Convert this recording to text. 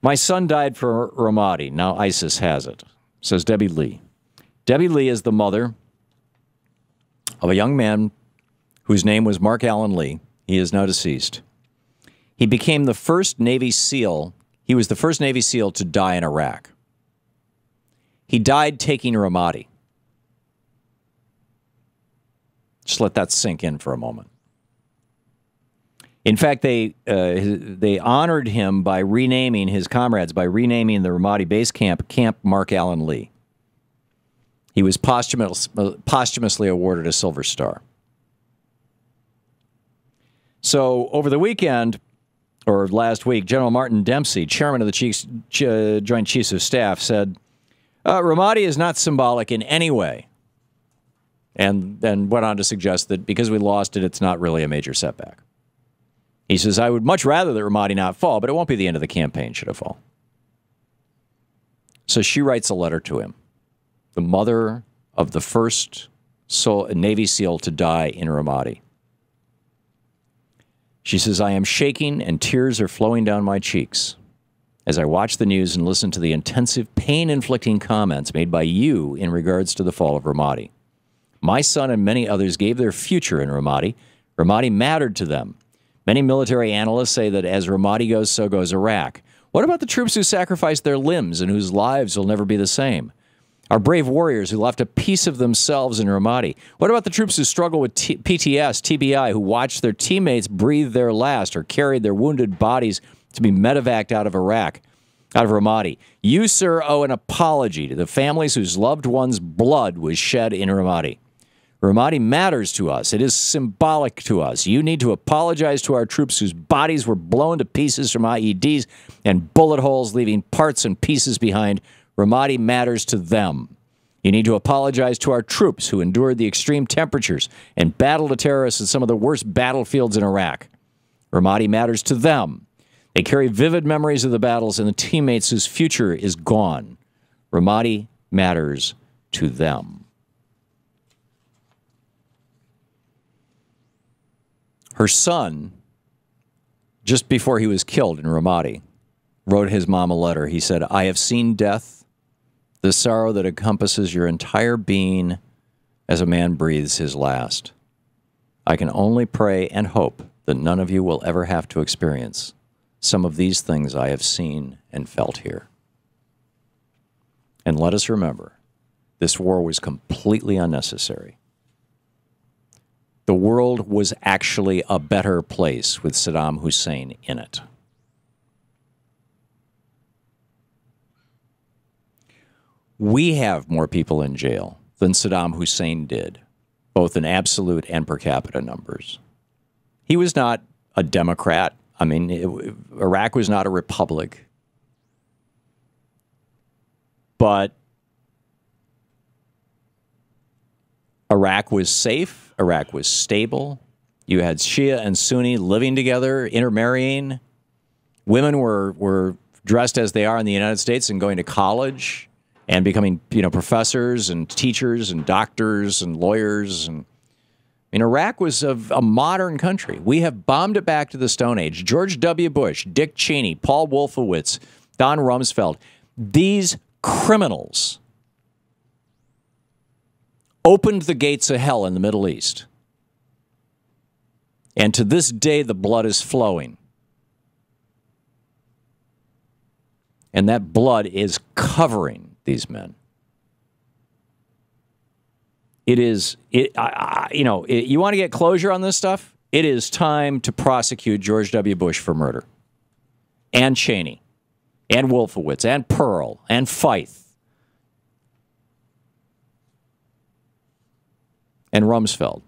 My son died for Ramadi. Now ISIS has it, says Debbie Lee. Debbie Lee is the mother of a young man whose name was Mark Allen Lee. He is now deceased. He became the first Navy SEAL. He was the first Navy SEAL to die in Iraq. He died taking Ramadi. Just let that sink in for a moment. In fact, they honored him by renaming his comrades, by renaming the Ramadi base camp, Camp Mark Allen Lee. He was posthumously awarded a Silver Star. So over the weekend, or last week, General Martin Dempsey, chairman of the Joint Chiefs of Staff, said, Ramadi is not symbolic in any way. And then went on to suggest that because we lost it, it's not really a major setback. He says, I would much rather that Ramadi not fall, but it won't be the end of the campaign should it fall. So she writes a letter to him, the mother of the first Navy SEAL to die in Ramadi. She says, I am shaking and tears are flowing down my cheeks as I watch the news and listen to the intensive, pain-inflicting comments made by you in regards to the fall of Ramadi. My son and many others gave their future in Ramadi. Ramadi mattered to them. Many military analysts say that as Ramadi goes, so goes Iraq. What about the troops who sacrificed their limbs and whose lives will never be the same? Our brave warriors who left a piece of themselves in Ramadi. What about the troops who struggle with PTS, TBI, who watched their teammates breathe their last or carried their wounded bodies to be medevaced out of Iraq, out of Ramadi? You, sir, owe an apology to the families whose loved ones' blood was shed in Ramadi. Ramadi matters to us. It is symbolic to us. You need to apologize to our troops whose bodies were blown to pieces from IEDs and bullet holes, leaving parts and pieces behind. Ramadi matters to them. You need to apologize to our troops who endured the extreme temperatures and battled the terrorists in some of the worst battlefields in Iraq. Ramadi matters to them. They carry vivid memories of the battles and the teammates whose future is gone. Ramadi matters to them. Her son, just before he was killed in Ramadi, wrote his mom a letter. He said, I have seen death, the sorrow that encompasses your entire being as a man breathes his last. I can only pray and hope that none of you will ever have to experience some of these things I have seen and felt here. And let us remember, this war was completely unnecessary. The world was actually a better place with Saddam Hussein in it. We have more people in jail than Saddam Hussein did, both in absolute and per capita numbers. He was not a Democrat. I mean, Iraq was not a republic. But Iraq was safe. Iraq was stable. You had Shia and Sunni living together, intermarrying. Women were dressed as they are in the United States and going to college and becoming, professors and teachers and doctors and lawyers. And Iraq was a modern country. We have bombed it back to the Stone Age. George W. Bush, Dick Cheney, Paul Wolfowitz, Don Rumsfeld, these criminals opened the gates of hell in the Middle East. And to this day, the blood is flowing. And that blood is covering these men. You want to get closure on this stuff? It is time to prosecute George W. Bush for murder. And Cheney. And Wolfowitz. And Pearl. And Feith. And Rumsfeld.